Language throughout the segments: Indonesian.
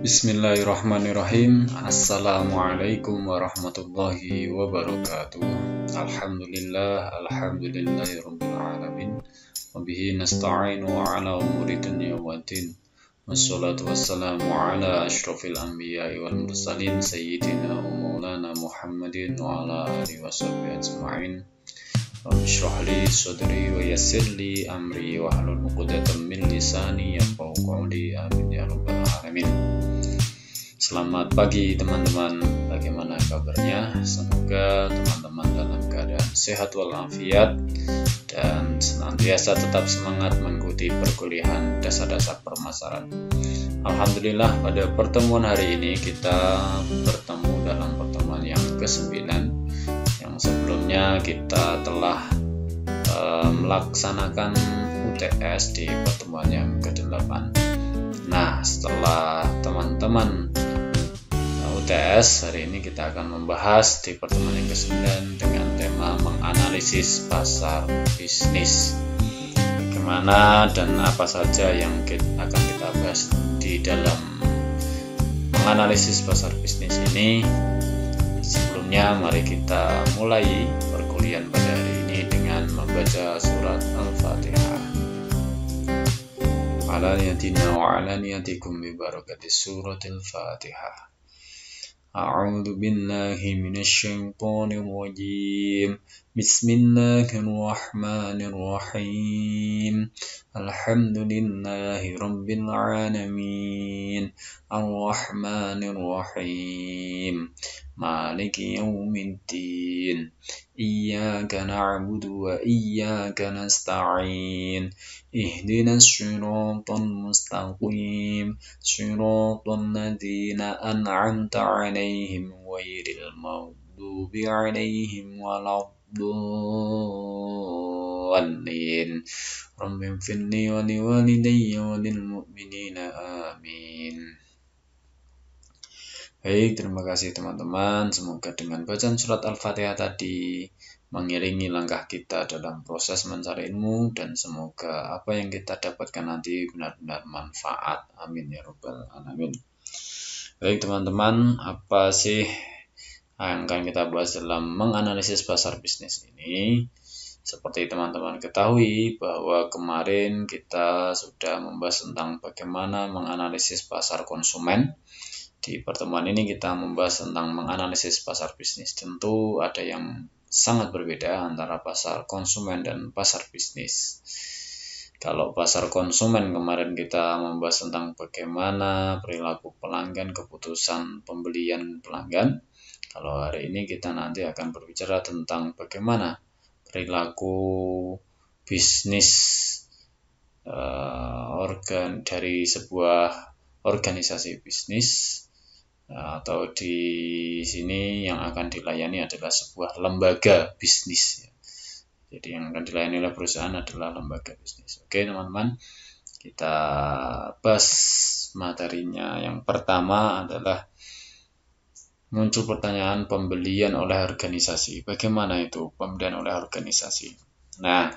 Bismillahirrahmanirrahim. Assalamualaikum warahmatullahi wabarakatuh. Alhamdulillahirabbil alamin. Wabihi nasta'inu ala umuri dunya waddin. Wassalatu wassalamu ala asyrafil anbiya'i wal mursalin sayyidina wa maulana Muhammadin wa ala alihi washabbihi ajma'in. Rabbi shrah li sadri wa yassir li amri wa hlul 'uqdatam min lisani yafqahu qawli. Amin ya rabbal alamin. Selamat pagi teman-teman, bagaimana kabarnya? Semoga teman-teman dalam keadaan sehat walafiat dan senantiasa tetap semangat mengikuti perkuliahan dasar-dasar permasalahan. Alhamdulillah, pada pertemuan hari ini kita bertemu dalam pertemuan yang ke-9. Yang sebelumnya kita telah melaksanakan UTS di pertemuan yang ke-8. Nah, setelah teman-teman UTS, hari ini kita akan membahas di pertemuan yang ke-9 dengan tema menganalisis pasar bisnis. Bagaimana dan apa saja yang akan kita bahas di dalam menganalisis pasar bisnis ini. Sebelumnya, mari kita mulai perkuliahan pada hari ini dengan membaca surat Al-Fatihah. Ala niyatina wa ala niyatikum bi barakati suratil Fatihah. A'udzu billahi minasy syaithanir rajim. Bismillahirrahmanirrahim. Alhamdulillahi rabbil alamin. Arrahmanir rahim. Maliki yaumiddin. Iyyaka na'budu wa iyyaka nasta'in. Ihdinas siratal mustaqim. Siratal ladzina an'amta 'alaihim ghairil maghdubi 'alaihim waladdallin. Rabbim firli wa liwalidayya wa lil mu'minina amin. Baik, terima kasih teman-teman. Semoga dengan bacaan surat Al-Fatihah tadi mengiringi langkah kita dalam proses mencari ilmu, dan semoga apa yang kita dapatkan nanti benar-benar manfaat. Amin ya rabbal alamin. Baik teman-teman, apa sih yang akan kita bahas dalam menganalisis pasar bisnis ini? Seperti teman-teman ketahui bahwa kemarin kita sudah membahas tentang bagaimana menganalisis pasar konsumen. Di pertemuan ini kita membahas tentang menganalisis pasar bisnis. Tentu ada yang sangat berbeda antara pasar konsumen dan pasar bisnis. Kalau pasar konsumen kemarin kita membahas tentang bagaimana perilaku pelanggan, keputusan pembelian pelanggan. Kalau hari ini kita nanti akan berbicara tentang bagaimana perilaku bisnis dari sebuah organisasi bisnis. Atau di sini yang akan dilayani adalah sebuah lembaga bisnis. Jadi yang akan dilayani oleh perusahaan adalah lembaga bisnis. Oke teman-teman, kita bahas materinya. Yang pertama adalah muncul pertanyaan pembelian oleh organisasi. Bagaimana itu pembelian oleh organisasi? Nah,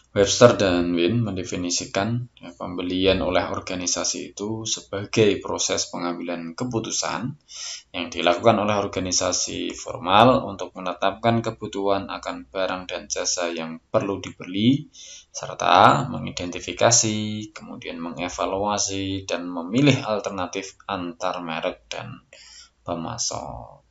Webster dan Wynne mendefinisikan pembelian oleh organisasi itu sebagai proses pengambilan keputusan yang dilakukan oleh organisasi formal untuk menetapkan kebutuhan akan barang dan jasa yang perlu dibeli, serta mengidentifikasi, kemudian mengevaluasi, dan memilih alternatif antar merek dan pemasok.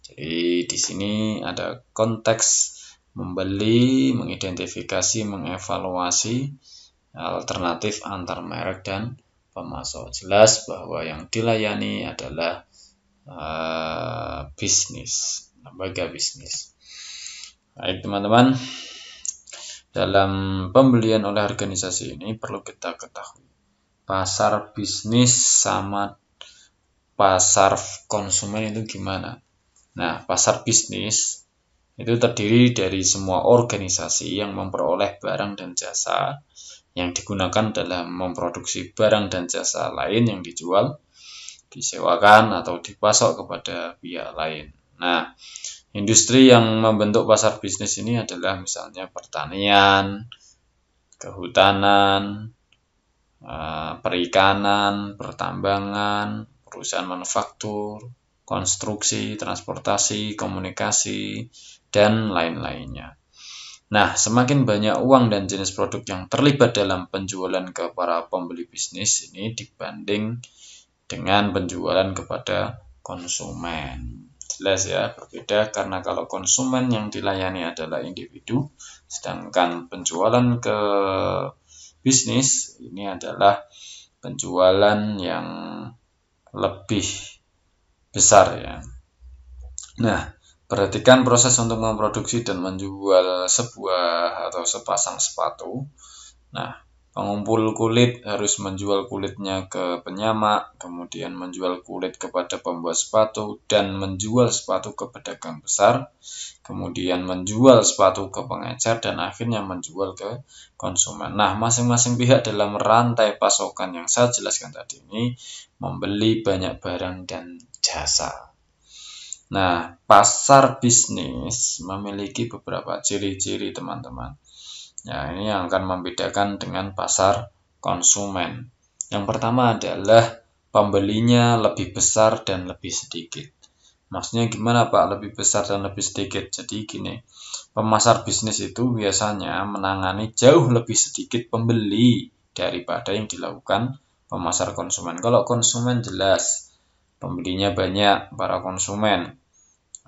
Jadi di sini ada konteks membeli, mengidentifikasi, mengevaluasi alternatif antar merek dan pemasok. Jelas bahwa yang dilayani adalah bisnis, lembaga bisnis. Baik teman-teman, dalam pembelian oleh organisasi ini perlu kita ketahui pasar bisnis sama pasar konsumen itu gimana. Nah, pasar bisnis itu terdiri dari semua organisasi yang memperoleh barang dan jasa yang digunakan dalam memproduksi barang dan jasa lain yang dijual, disewakan, atau dipasok kepada pihak lain. Nah, industri yang membentuk pasar bisnis ini adalah misalnya pertanian, kehutanan, perikanan, pertambangan, perusahaan manufaktur, konstruksi, transportasi, komunikasi, dan lain-lainnya. Nah, semakin banyak uang dan jenis produk yang terlibat dalam penjualan ke para pembeli bisnis ini dibanding dengan penjualan kepada konsumen. Jelas ya, berbeda karena kalau konsumen yang dilayani adalah individu, sedangkan penjualan ke bisnis ini adalah penjualan yang lebih besar ya. Nah, perhatikan proses untuk memproduksi dan menjual sebuah atau sepasang sepatu. Nah, pengumpul kulit harus menjual kulitnya ke penyamak, kemudian menjual kulit kepada pembuat sepatu, dan menjual sepatu ke pedagang besar, kemudian menjual sepatu ke pengecer, dan akhirnya menjual ke konsumen. Nah, masing-masing pihak dalam rantai pasokan yang saya jelaskan tadi ini membeli banyak barang dan jasa. Nah, pasar bisnis memiliki beberapa ciri-ciri, teman-teman. Ya, ini yang akan membedakan dengan pasar konsumen. Yang pertama adalah pembelinya lebih besar dan lebih sedikit. Maksudnya gimana Pak, lebih besar dan lebih sedikit? Jadi gini, pemasar bisnis itu biasanya menangani jauh lebih sedikit pembeli daripada yang dilakukan pemasar konsumen. Kalau konsumen jelas, pembelinya banyak, para konsumen,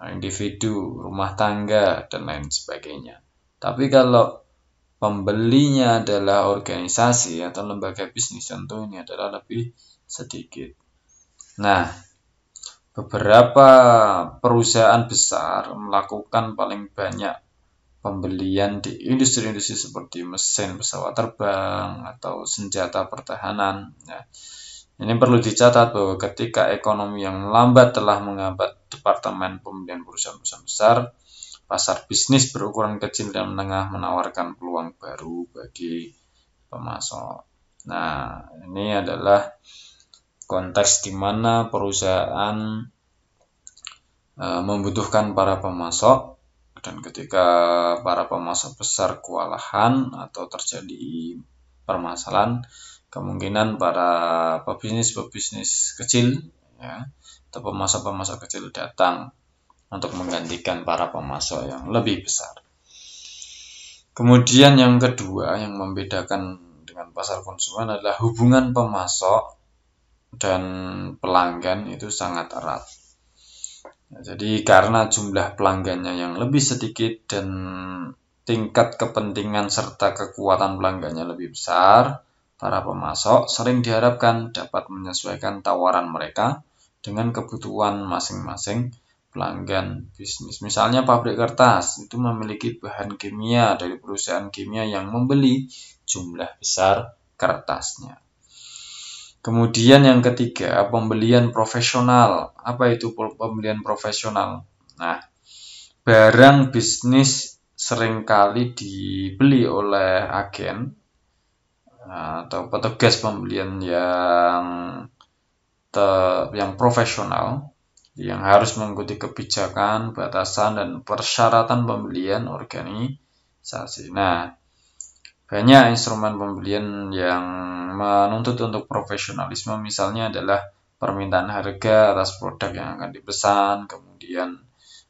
individu, rumah tangga, dan lain sebagainya. Tapi kalau pembelinya adalah organisasi atau lembaga bisnis, tentu ini adalah lebih sedikit. Nah, beberapa perusahaan besar melakukan paling banyak pembelian di industri-industri seperti mesin pesawat terbang atau senjata pertahanan. Ya. Ini perlu dicatat bahwa ketika ekonomi yang melambat telah menghambat departemen pembelian perusahaan-perusahaan besar, pasar bisnis berukuran kecil dan menengah menawarkan peluang baru bagi pemasok. Nah, ini adalah konteks di mana perusahaan membutuhkan para pemasok, dan ketika para pemasok besar kewalahan atau terjadi permasalahan, kemungkinan para pebisnis kecil ya, atau pemasok kecil datang untuk menggantikan para pemasok yang lebih besar. Kemudian yang kedua yang membedakan dengan pasar konsumen adalah hubungan pemasok dan pelanggan itu sangat erat. Jadi karena jumlah pelanggannya yang lebih sedikit dan tingkat kepentingan serta kekuatan pelanggannya lebih besar, para pemasok sering diharapkan dapat menyesuaikan tawaran mereka dengan kebutuhan masing-masing pelanggan bisnis. Misalnya pabrik kertas itu memiliki bahan kimia dari perusahaan kimia yang membeli jumlah besar kertasnya. Kemudian yang ketiga, pembelian profesional. Apa itu pembelian profesional? Nah, barang bisnis seringkali dibeli oleh agen atau petugas pembelian yang profesional, yang harus mengikuti kebijakan, batasan, dan persyaratan pembelian organisasi. Nah, banyak instrumen pembelian yang menuntut untuk profesionalisme, misalnya adalah permintaan harga atas produk yang akan dipesan, kemudian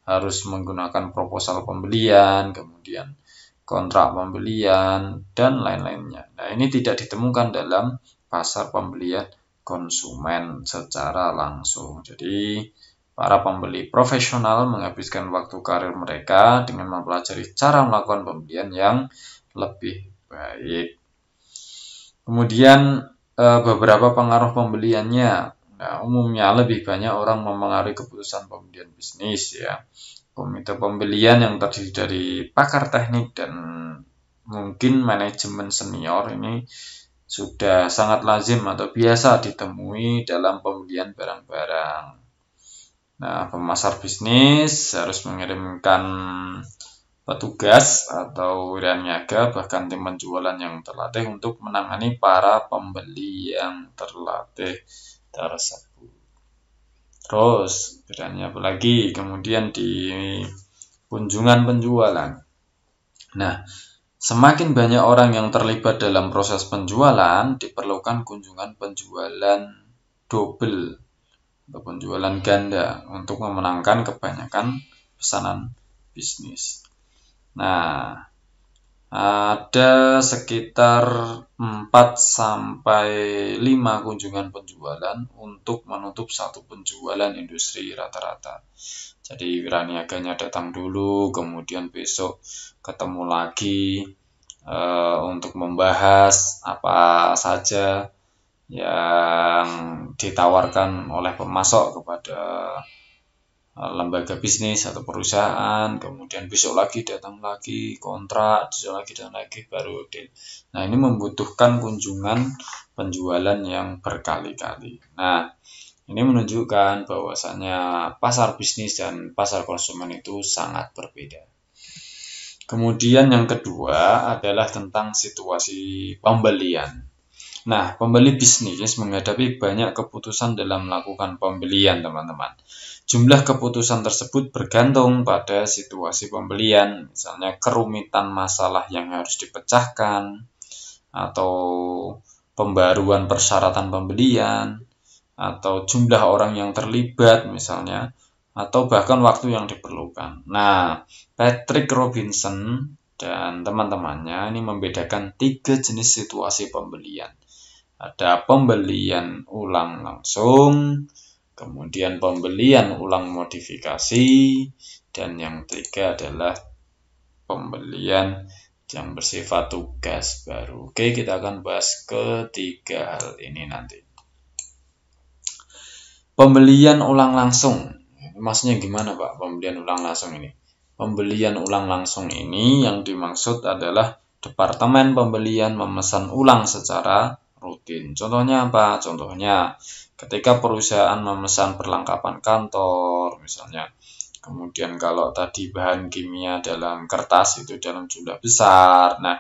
harus menggunakan proposal pembelian, kemudian kontrak pembelian, dan lain-lainnya. Nah, ini tidak ditemukan dalam pasar pembelian konsumen secara langsung. Jadi, para pembeli profesional menghabiskan waktu karir mereka dengan mempelajari cara melakukan pembelian yang lebih baik. Kemudian beberapa pengaruh pembeliannya. Nah, umumnya lebih banyak orang memengaruhi keputusan pembelian bisnis ya. Komite pembelian yang terdiri dari pakar teknik dan mungkin manajemen senior ini sudah sangat lazim atau biasa ditemui dalam pembelian barang-barang. Nah, pemasar bisnis harus mengirimkan petugas atau wiraniaga bahkan tim penjualan yang terlatih untuk menangani para pembeli yang terlatih tersebut. Terus, bedanya apa lagi? Kemudian di kunjungan penjualan. Nah, Semakin banyak orang yang terlibat dalam proses penjualan, diperlukan kunjungan penjualan double atau penjualan ganda untuk memenangkan kebanyakan pesanan bisnis. Nah, ada sekitar 4 sampai 5 kunjungan penjualan untuk menutup satu penjualan industri rata-rata. Jadi wiraniaganya datang dulu, kemudian besok ketemu lagi untuk membahas apa saja yang ditawarkan oleh pemasok kepada lembaga bisnis atau perusahaan, kemudian besok lagi datang lagi kontrak, besok lagi datang lagi baru deal. Nah, ini membutuhkan kunjungan penjualan yang berkali-kali. Nah, ini menunjukkan bahwasannya pasar bisnis dan pasar konsumen itu sangat berbeda. Kemudian yang kedua adalah tentang situasi pembelian. Nah, pembeli bisnis menghadapi banyak keputusan dalam melakukan pembelian, teman-teman. Jumlah keputusan tersebut bergantung pada situasi pembelian, misalnya kerumitan masalah yang harus dipecahkan, atau pembaruan persyaratan pembelian, atau jumlah orang yang terlibat misalnya, atau bahkan waktu yang diperlukan. Nah, Patrick Robinson dan teman-temannya ini membedakan 3 jenis situasi pembelian. Ada pembelian ulang langsung, kemudian pembelian ulang modifikasi, dan yang ketiga adalah pembelian yang bersifat tugas baru. Oke, kita akan bahas ketiga hal ini nanti. Pembelian ulang langsung. Maksudnya gimana, Pak? Pembelian ulang langsung ini. Pembelian ulang langsung ini yang dimaksud adalah departemen pembelian memesan ulang secara rutin. Contohnya apa? Contohnya ketika perusahaan memesan perlengkapan kantor misalnya. Kemudian kalau tadi bahan kimia dalam kertas itu dalam jumlah besar. Nah,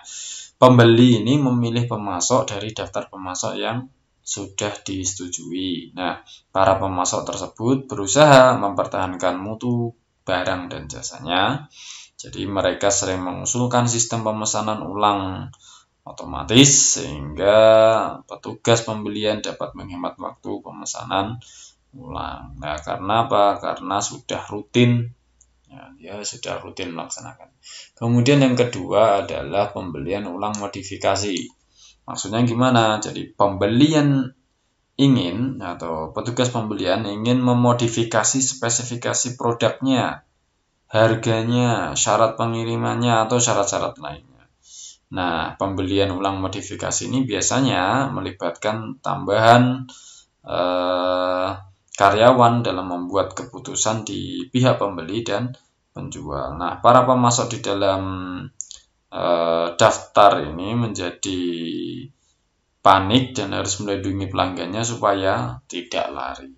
pembeli ini memilih pemasok dari daftar pemasok yang sudah disetujui. Nah, para pemasok tersebut berusaha mempertahankan mutu barang dan jasanya. Jadi mereka sering mengusulkan sistem pemesanan ulang otomatis sehingga petugas pembelian dapat menghemat waktu pemesanan ulang. Nah, karena apa? Karena sudah rutin. Ya, sudah rutin melaksanakan. Kemudian yang kedua adalah pembelian ulang modifikasi. Maksudnya gimana? Jadi pembelian ingin atau petugas pembelian ingin memodifikasi spesifikasi produknya, harganya, syarat pengirimannya, atau syarat-syarat lainnya. Nah, pembelian ulang modifikasi ini biasanya melibatkan tambahan karyawan dalam membuat keputusan di pihak pembeli dan penjual. Nah, para pemasok di dalam daftar ini menjadi panik dan harus melindungi pelanggannya supaya tidak lari.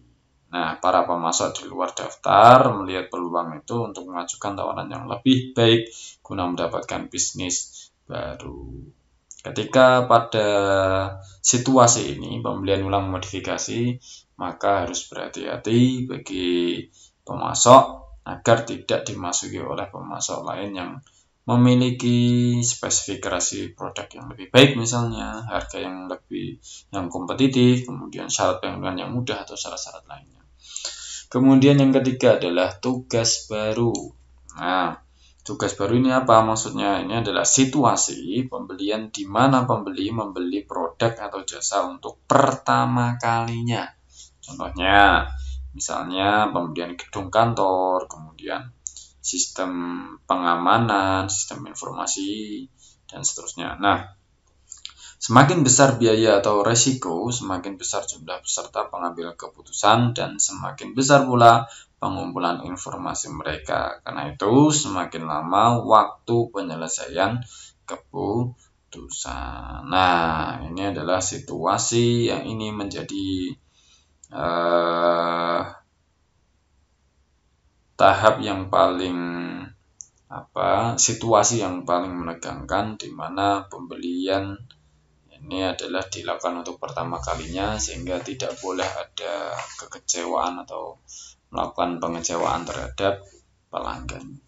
Nah, para pemasok di luar daftar melihat peluang itu untuk mengajukan tawaran yang lebih baik guna mendapatkan bisnis baru. Ketika pada situasi ini pembelian ulang modifikasi, maka harus berhati-hati bagi pemasok agar tidak dimasuki oleh pemasok lain yang memiliki spesifikasi produk yang lebih baik, misalnya harga yang kompetitif, kemudian syarat pengiriman yang mudah atau syarat-syarat lainnya. Kemudian yang ketiga adalah tugas baru. Nah, tugas baru ini apa maksudnya? Ini adalah situasi pembelian di mana pembeli membeli produk atau jasa untuk pertama kalinya. Contohnya, misalnya pembelian gedung kantor, kemudian sistem pengamanan, sistem informasi, dan seterusnya. Nah, semakin besar biaya atau resiko, semakin besar jumlah peserta pengambil keputusan, dan semakin besar pula pengumpulan informasi mereka. Karena itu, semakin lama waktu penyelesaian keputusan. Nah, ini adalah situasi yang ini menjadi tahap yang paling situasi yang paling menegangkan di mana pembelian ini adalah dilakukan untuk pertama kalinya sehingga tidak boleh ada kekecewaan atau melakukan pengecewaan terhadap pelanggan.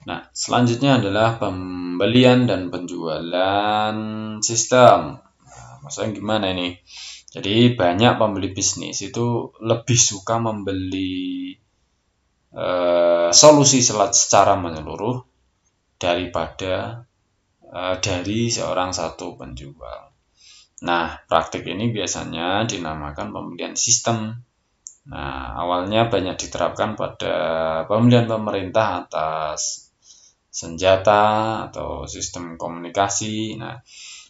Nah, selanjutnya adalah pembelian dan penjualan sistem. Nah, maksudnya gimana ini? Jadi banyak pembeli bisnis itu lebih suka membeli solusi secara menyeluruh daripada dari seorang satu penjual. Nah, praktik ini biasanya dinamakan pembelian sistem. Nah, awalnya banyak diterapkan pada pembelian pemerintah atas senjata atau sistem komunikasi. Nah,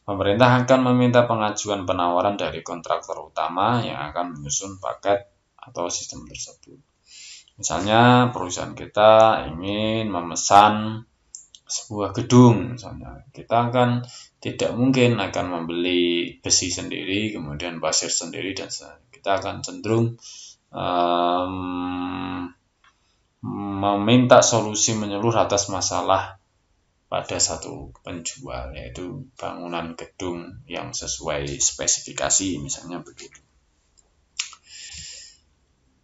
pemerintah akan meminta pengajuan penawaran dari kontraktor utama yang akan menyusun paket atau sistem tersebut. Misalnya perusahaan kita ingin memesan sebuah gedung, misalnya kita akan tidak mungkin akan membeli besi sendiri, kemudian pasir sendiri, dan kita akan cenderung meminta solusi menyeluruh atas masalah pada satu penjual, yaitu bangunan gedung yang sesuai spesifikasi, misalnya begitu.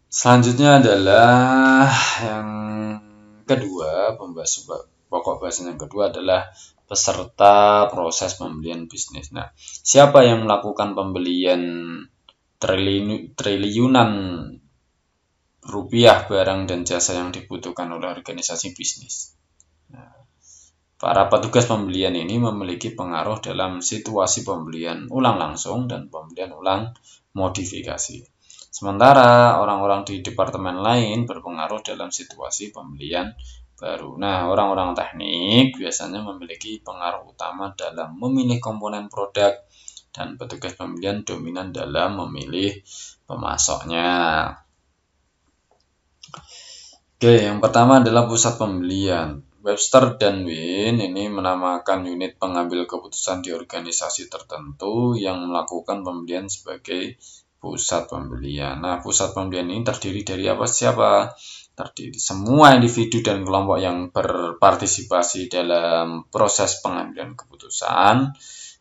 Selanjutnya adalah yang kedua, pokok bahasan yang kedua adalah peserta proses pembelian bisnis. Nah, siapa yang melakukan pembelian triliunan rupiah barang dan jasa yang dibutuhkan oleh organisasi bisnis? Nah, para petugas pembelian ini memiliki pengaruh dalam situasi pembelian ulang langsung dan pembelian ulang modifikasi. Sementara orang-orang di departemen lain berpengaruh dalam situasi pembelian baru. Nah, orang-orang teknik biasanya memiliki pengaruh utama dalam memilih komponen produk dan petugas pembelian dominan dalam memilih pemasoknya. Oke, yang pertama adalah pusat pembelian. Webster dan Wynne ini menamakan unit pengambil keputusan di organisasi tertentu yang melakukan pembelian sebagai pusat pembelian. Nah, pusat pembelian ini terdiri dari siapa? Terdiri semua individu dan kelompok yang berpartisipasi dalam proses pengambilan keputusan.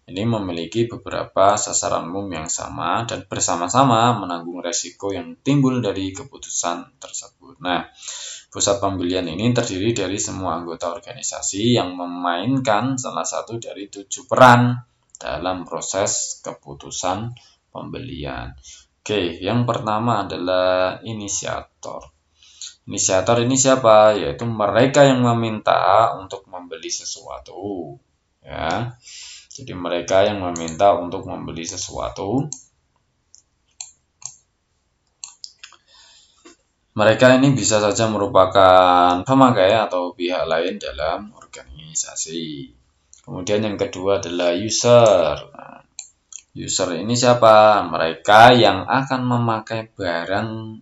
Ini memiliki beberapa sasaran umum yang sama dan bersama-sama menanggung resiko yang timbul dari keputusan tersebut. Nah, pusat pembelian ini terdiri dari semua anggota organisasi yang memainkan salah satu dari 7 peran dalam proses keputusan pembelian. Oke, yang pertama adalah inisiator. Inisiator ini siapa? Yaitu mereka yang meminta untuk membeli sesuatu. Ya, jadi mereka yang meminta untuk membeli sesuatu. Mereka ini bisa saja merupakan pemakai atau pihak lain dalam organisasi. Kemudian yang kedua adalah user. Nah, user ini siapa? Mereka yang akan memakai barang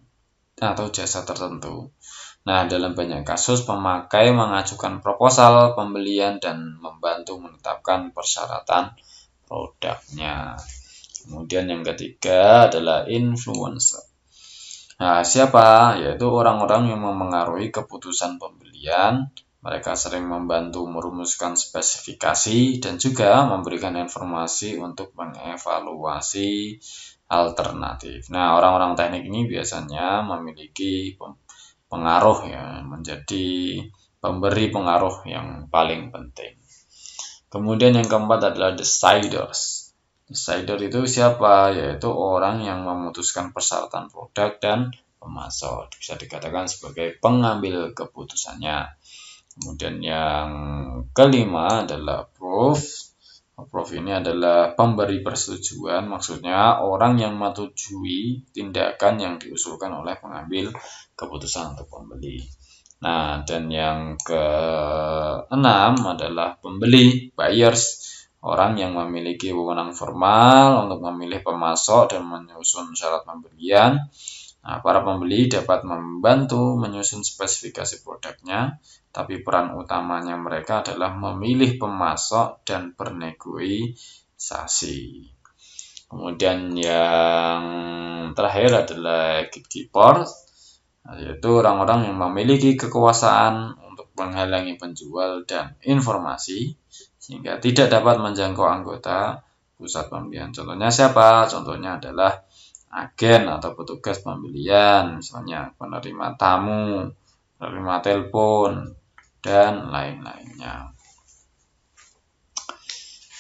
atau jasa tertentu. Nah, dalam banyak kasus pemakai mengajukan proposal pembelian dan membantu menetapkan persyaratan produknya. Kemudian yang ketiga adalah influencer. Nah, siapa? Yaitu orang-orang yang memengaruhi keputusan pembelian. Mereka sering membantu merumuskan spesifikasi dan juga memberikan informasi untuk mengevaluasi alternatif. Nah, orang-orang teknik ini biasanya memiliki pengaruh ya, menjadi pemberi pengaruh yang paling penting. Kemudian yang keempat adalah deciders. Decider itu siapa? Yaitu orang yang memutuskan persyaratan produk dan pemasok. Bisa dikatakan sebagai pengambil keputusannya. Kemudian yang kelima adalah proof. Proof ini adalah pemberi persetujuan, maksudnya orang yang menyetujui tindakan yang diusulkan oleh pengambil keputusan untuk pembeli. Nah, dan yang keenam adalah pembeli, buyers. Orang yang memiliki wewenang formal untuk memilih pemasok dan menyusun syarat pembelian. Nah, para pembeli dapat membantu menyusun spesifikasi produknya, tapi peran utamanya mereka adalah memilih pemasok dan bernegosiasi. Kemudian yang terakhir adalah gatekeeper, yaitu orang-orang yang memiliki kekuasaan untuk menghalangi penjual dan informasi sehingga tidak dapat menjangkau anggota pusat pembelian. Contohnya siapa? Contohnya adalah agen atau petugas pembelian, misalnya penerima tamu, penerima telepon, dan lain-lainnya.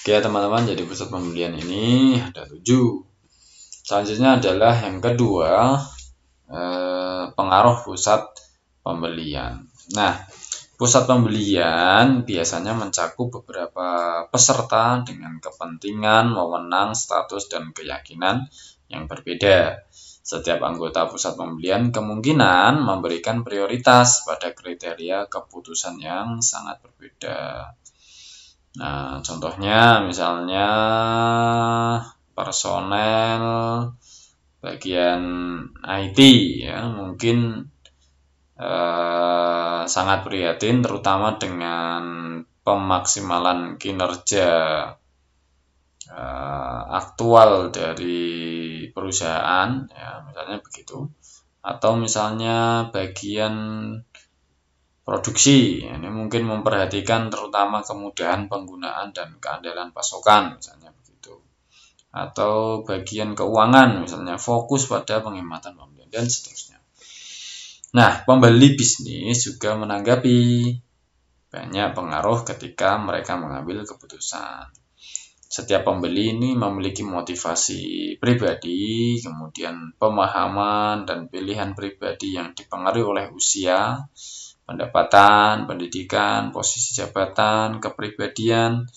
Oke teman-teman, jadi pusat pembelian ini ada 7. Selanjutnya adalah yang kedua, pengaruh pusat pembelian. Nah, pusat pembelian biasanya mencakup beberapa peserta dengan kepentingan, wewenang, status, dan keyakinan yang berbeda. Setiap anggota pusat pembelian kemungkinan memberikan prioritas pada kriteria keputusan yang sangat berbeda. Nah, contohnya misalnya personel bagian IT ya, mungkin sangat prihatin terutama dengan pemaksimalan kinerja aktual dari perusahaan ya, misalnya begitu. Atau misalnya bagian produksi, ini mungkin memperhatikan terutama kemudahan penggunaan dan keandalan pasokan, misalnya begitu. Atau bagian keuangan, misalnya fokus pada penghematan pembelian dan seterusnya. Nah, pembeli bisnis juga menanggapi banyak pengaruh ketika mereka mengambil keputusan. Setiap pembeli ini memiliki motivasi pribadi, kemudian pemahaman dan pilihan pribadi yang dipengaruhi oleh usia, pendapatan, pendidikan, posisi jabatan, kepribadian,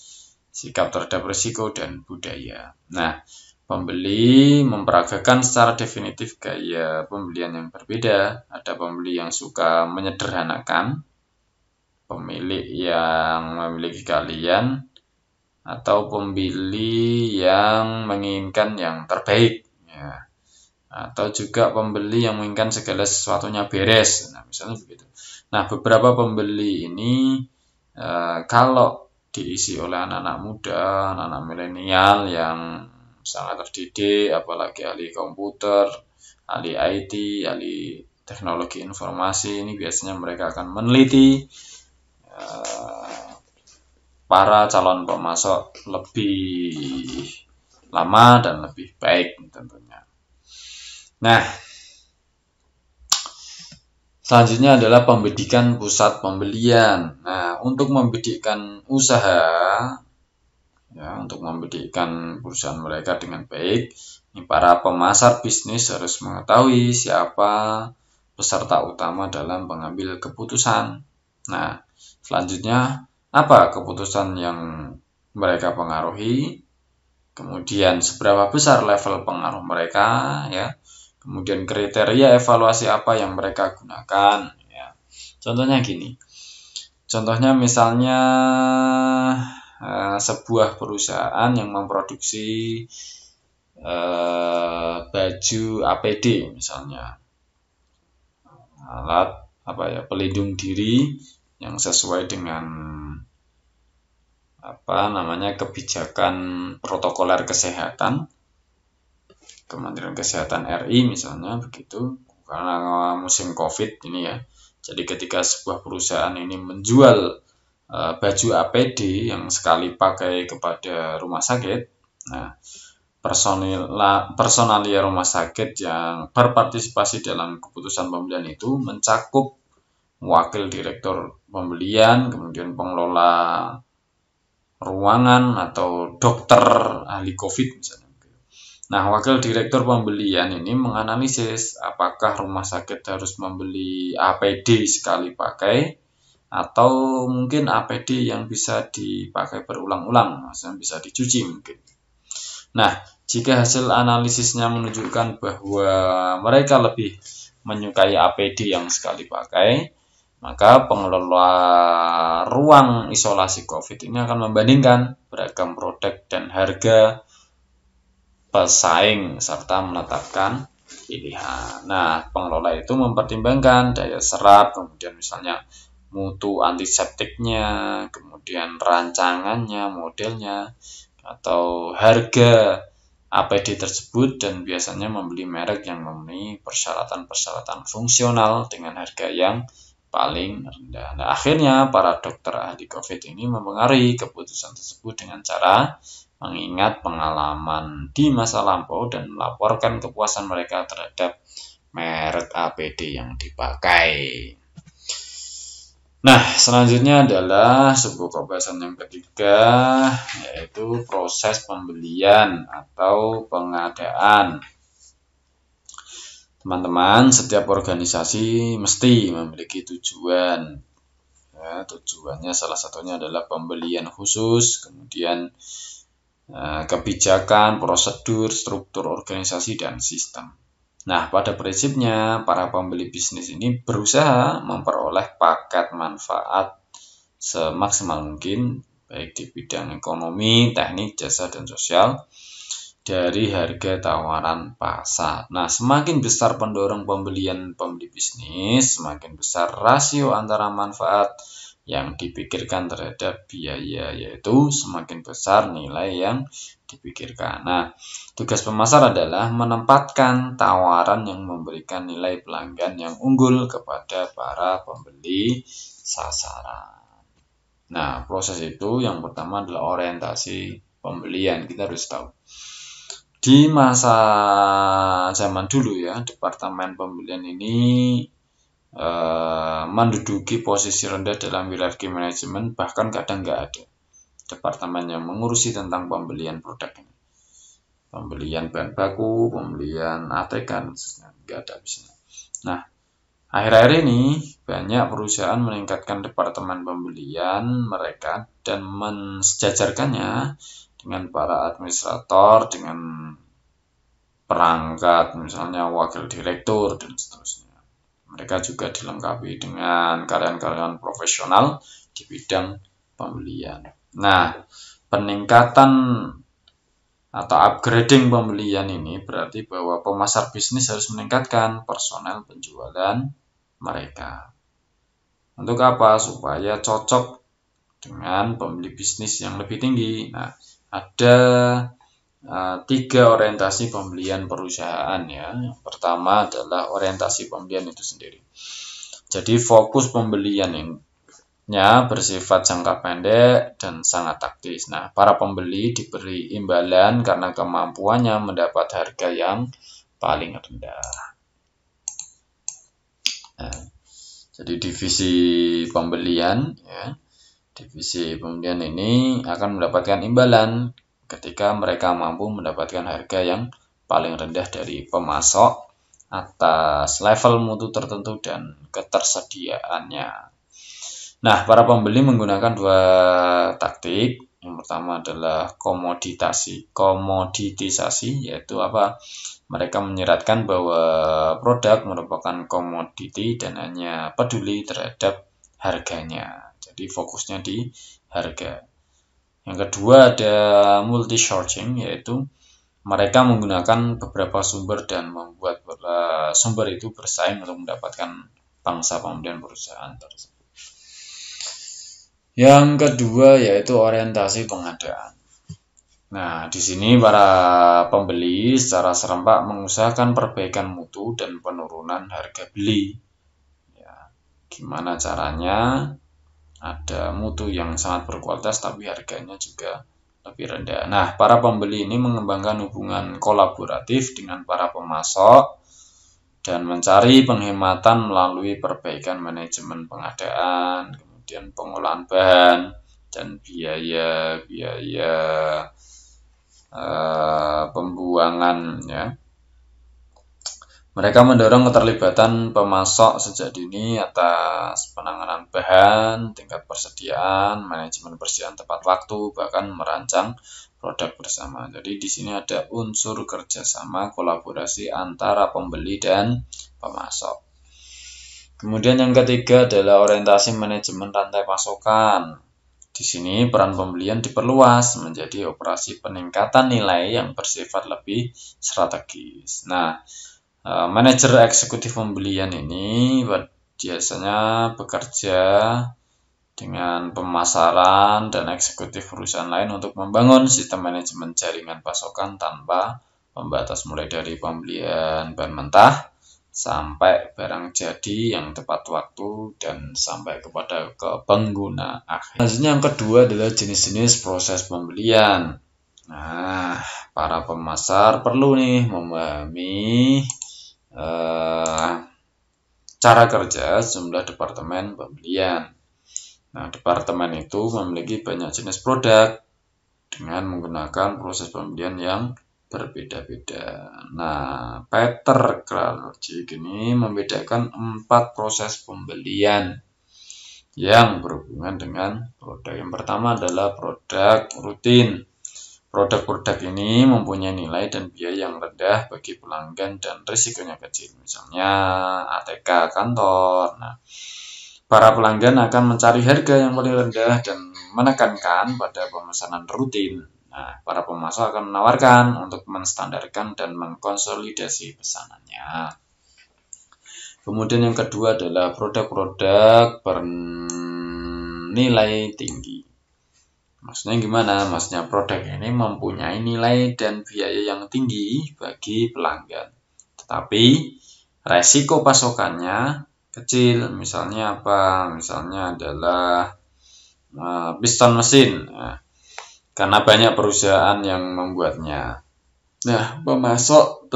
sikap terhadap risiko, dan budaya. Nah, pembeli memperagakan secara definitif gaya pembelian yang berbeda. Ada pembeli yang suka menyederhanakan, pemilik yang memiliki keahlian, atau pembeli yang menginginkan yang terbaik. Ya. Atau juga pembeli yang menginginkan segala sesuatunya beres. Nah, misalnya begitu. Nah, beberapa pembeli ini kalau diisi oleh anak-anak muda, anak-anak milenial yang sangat terdidik, apalagi ahli komputer, ahli IT, ahli teknologi informasi, ini biasanya mereka akan meneliti para calon pemasok lebih lama dan lebih baik tentunya. Nah, selanjutnya adalah pembidikan pusat pembelian. Nah, untuk membidikkan usaha, ya, untuk membidikkan perusahaan mereka dengan baik, ini para pemasar bisnis harus mengetahui siapa peserta utama dalam pengambil keputusan. Nah, selanjutnya apa keputusan yang mereka pengaruhi, kemudian seberapa besar level pengaruh mereka, ya. Kemudian kriteria evaluasi apa yang mereka gunakan. Ya. Contohnya gini. Contohnya misalnya sebuah perusahaan yang memproduksi baju APD misalnya. Alat pelindung diri yang sesuai dengan kebijakan protokoler kesehatan Kementerian Kesehatan RI misalnya begitu, karena musim COVID ini ya. Jadi ketika sebuah perusahaan ini menjual baju APD yang sekali pakai kepada rumah sakit, nah personalia rumah sakit yang berpartisipasi dalam keputusan pembelian itu mencakup wakil direktur pembelian, kemudian pengelola ruangan atau dokter ahli COVID misalnya. Nah, wakil direktur pembelian ini menganalisis apakah rumah sakit harus membeli APD sekali pakai atau mungkin APD yang bisa dipakai berulang-ulang, maksudnya bisa dicuci mungkin. Nah, jika hasil analisisnya menunjukkan bahwa mereka lebih menyukai APD yang sekali pakai, maka pengelola ruang isolasi COVID ini akan membandingkan beragam produk dan harga pesaing serta menetapkan pilihan. Nah, pengelola itu mempertimbangkan daya serap, kemudian misalnya mutu antiseptiknya, kemudian rancangannya, modelnya, atau harga APD tersebut, dan biasanya membeli merek yang memenuhi persyaratan-persyaratan fungsional dengan harga yang paling rendah. Nah, akhirnya para dokter ahli COVID ini mempengaruhi keputusan tersebut dengan cara mengingat pengalaman di masa lampau dan melaporkan kepuasan mereka terhadap merek APD yang dipakai. Nah, selanjutnya adalah sebuah pembahasan yang ketiga, yaitu proses pembelian atau pengadaan. Teman-teman, setiap organisasi mesti memiliki tujuan. Ya, tujuannya salah satunya adalah pembelian khusus, kemudian kebijakan, prosedur, struktur organisasi, dan sistem. Nah, pada prinsipnya, para pembeli bisnis ini berusaha memperoleh paket manfaat semaksimal mungkin, baik di bidang ekonomi, teknik, jasa, dan sosial, dari harga tawaran pasar. Nah, semakin besar pendorong pembelian pembeli bisnis, semakin besar rasio antara manfaat yang dipikirkan terhadap biaya, yaitu semakin besar nilai yang dipikirkan. Nah, tugas pemasar adalah menempatkan tawaran yang memberikan nilai pelanggan yang unggul kepada para pembeli sasaran. Nah, proses itu yang pertama adalah orientasi pembelian. Kita harus tahu. Di masa zaman dulu ya, departemen pembelian ini menduduki posisi rendah dalam hierarki manajemen, bahkan kadang nggak ada departemen yang mengurusi tentang pembelian produk ini. Pembelian bahan baku, pembelian ATK, nggak ada bisnya. Nah, akhir-akhir ini banyak perusahaan meningkatkan departemen pembelian mereka dan mensejajarkannya dengan para administrator, dengan perangkat, misalnya wakil direktur, dan seterusnya. Mereka juga dilengkapi dengan karyawan-karyawan profesional di bidang pembelian. Nah, peningkatan atau upgrading pembelian ini berarti bahwa pemasar bisnis harus meningkatkan personel penjualan mereka. Untuk apa? Supaya cocok dengan pembeli bisnis yang lebih tinggi. Nah, ada tiga orientasi pembelian perusahaan ya. Yang pertama adalah orientasi pembelian itu sendiri. Jadi fokus pembeliannya bersifat jangka pendek dan sangat taktis. Nah, para pembeli diberi imbalan karena kemampuannya mendapat harga yang paling rendah. Nah, jadi divisi pembelian ya. Divisi pembelian ini akan mendapatkan imbalan ketika mereka mampu mendapatkan harga yang paling rendah dari pemasok atas level mutu tertentu dan ketersediaannya. Nah, para pembeli menggunakan dua taktik. Yang pertama adalah komoditisasi, yaitu apa? Mereka menyiratkan bahwa produk merupakan komoditi dan hanya peduli terhadap harganya. Jadi fokusnya di harga. Yang kedua ada multi sourcing, yaitu mereka menggunakan beberapa sumber dan membuat sumber itu bersaing untuk mendapatkan pangsa pembelian perusahaan tersebut. Yang kedua yaitu orientasi pengadaan. Nah, di sini para pembeli secara serempak mengusahakan perbaikan mutu dan penurunan harga beli. Ya, gimana caranya? Ada mutu yang sangat berkualitas tapi harganya juga lebih rendah. Nah, para pembeli ini mengembangkan hubungan kolaboratif dengan para pemasok dan mencari penghematan melalui perbaikan manajemen pengadaan, kemudian pengolahan bahan dan biaya pembuangan ya. Mereka mendorong keterlibatan pemasok sejak dini atas penanganan bahan, tingkat persediaan, manajemen persediaan tepat waktu, bahkan merancang produk bersama. Jadi di sini ada unsur kerjasama kolaborasi antara pembeli dan pemasok. Kemudian yang ketiga adalah orientasi manajemen rantai pasokan. Di sini peran pembelian diperluas menjadi operasi peningkatan nilai yang bersifat lebih strategis. Nah, manajer eksekutif pembelian ini biasanya bekerja dengan pemasaran dan eksekutif perusahaan lain untuk membangun sistem manajemen jaringan pasokan tanpa pembatas, mulai dari pembelian bahan mentah sampai barang jadi yang tepat waktu dan sampai kepada pengguna akhir. Selanjutnya yang kedua adalah jenis-jenis proses pembelian. Nah, para pemasar perlu nih memahami cara kerja sejumlah departemen pembelian. Nah, departemen itu memiliki banyak jenis produk dengan menggunakan proses pembelian yang berbeda-beda. Nah, Peter Kraljic ini membedakan 4 proses pembelian yang berhubungan dengan produk. Yang pertama adalah produk rutin. Produk-produk ini mempunyai nilai dan biaya yang rendah bagi pelanggan dan risikonya kecil. Misalnya ATK kantor. Nah, para pelanggan akan mencari harga yang paling rendah dan menekankan pada pemesanan rutin. Nah, para pemasok akan menawarkan untuk menstandarkan dan mengkonsolidasi pesanannya. Kemudian yang kedua adalah produk-produk bernilai tinggi. Maksudnya gimana? Maksudnya produk ini mempunyai nilai dan biaya yang tinggi bagi pelanggan. Tetapi resiko pasokannya kecil. Misalnya apa? Misalnya adalah piston mesin. Nah, karena banyak perusahaan yang membuatnya. Nah, pemasok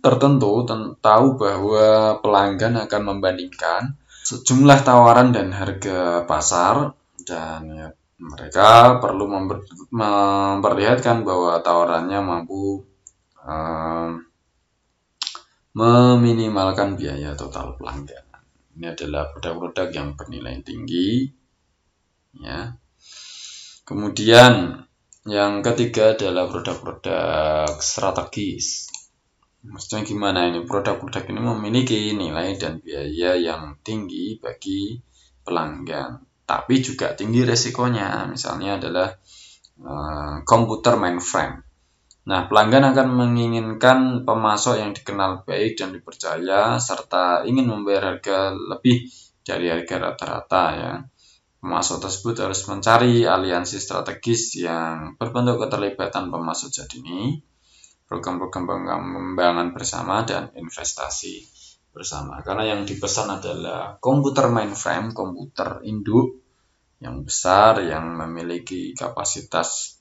tertentu tahu bahwa pelanggan akan membandingkan sejumlah tawaran dan harga pasar, dan ya, mereka perlu memperlihatkan bahwa tawarannya mampu meminimalkan biaya total pelanggan. Ini adalah produk-produk yang bernilai tinggi, ya. Kemudian yang ketiga adalah produk-produk strategis. Maksudnya gimana ini? Produk-produk ini memiliki nilai dan biaya yang tinggi bagi pelanggan, tapi juga tinggi resikonya. Misalnya adalah komputer mainframe. Nah, pelanggan akan menginginkan pemasok yang dikenal baik dan dipercaya, serta ingin membayar harga lebih dari harga rata-rata, ya. Pemasok tersebut harus mencari aliansi strategis yang berbentuk keterlibatan pemasok jadini, program-program pengembangan bersama, dan investasi bersama. Karena yang dipesan adalah komputer mainframe, komputer induk yang besar yang memiliki kapasitas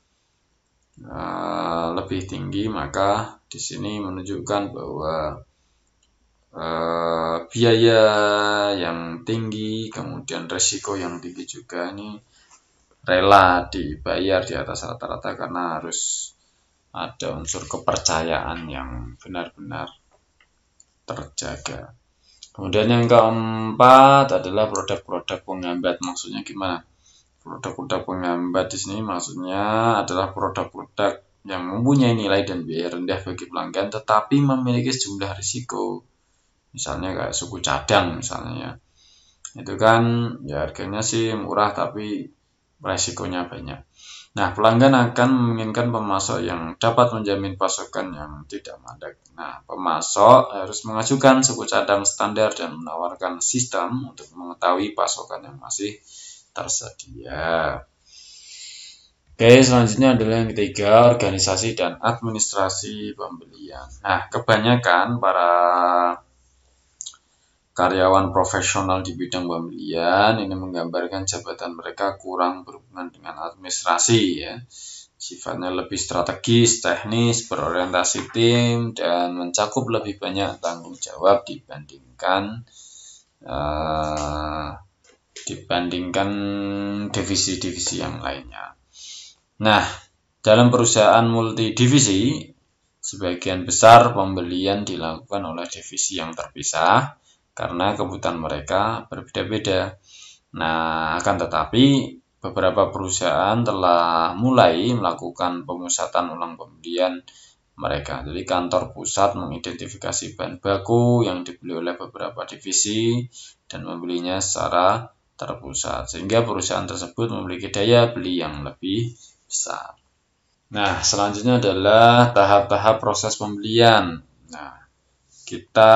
lebih tinggi, maka di sini menunjukkan bahwa biaya yang tinggi, kemudian resiko yang tinggi juga ini rela dibayar di atas rata-rata karena harus ada unsur kepercayaan yang benar-benar terjaga. Kemudian yang keempat adalah produk-produk penghambat. Maksudnya gimana? Produk-produk penghambat di sini maksudnya adalah produk-produk yang mempunyai nilai dan biaya rendah bagi pelanggan tetapi memiliki sejumlah risiko. Misalnya kayak suku cadang misalnya, ya. Itu kan ya harganya sih murah tapi resikonya banyak. Nah, pelanggan akan menginginkan pemasok yang dapat menjamin pasokan yang tidak mandek. Nah, pemasok harus mengajukan suku cadang standar dan menawarkan sistem untuk mengetahui pasokan yang masih tersedia. Oke, selanjutnya adalah yang ketiga, organisasi dan administrasi pembelian. Nah, kebanyakan para karyawan profesional di bidang pembelian ini menggambarkan jabatan mereka kurang berhubungan dengan administrasi, ya. Sifatnya lebih strategis, teknis, berorientasi tim, dan mencakup lebih banyak tanggung jawab dibandingkan divisi-divisi yang lainnya. Nah, dalam perusahaan multidivisi, sebagian besar pembelian dilakukan oleh divisi yang terpisah karena kebutuhan mereka berbeda-beda. Nah, akan tetapi beberapa perusahaan telah mulai melakukan pemusatan ulang pembelian mereka. Jadi kantor pusat mengidentifikasi bahan baku yang dibeli oleh beberapa divisi dan membelinya secara terpusat, sehingga perusahaan tersebut memiliki daya beli yang lebih besar. Nah, selanjutnya adalah tahap-tahap proses pembelian. Nah, kita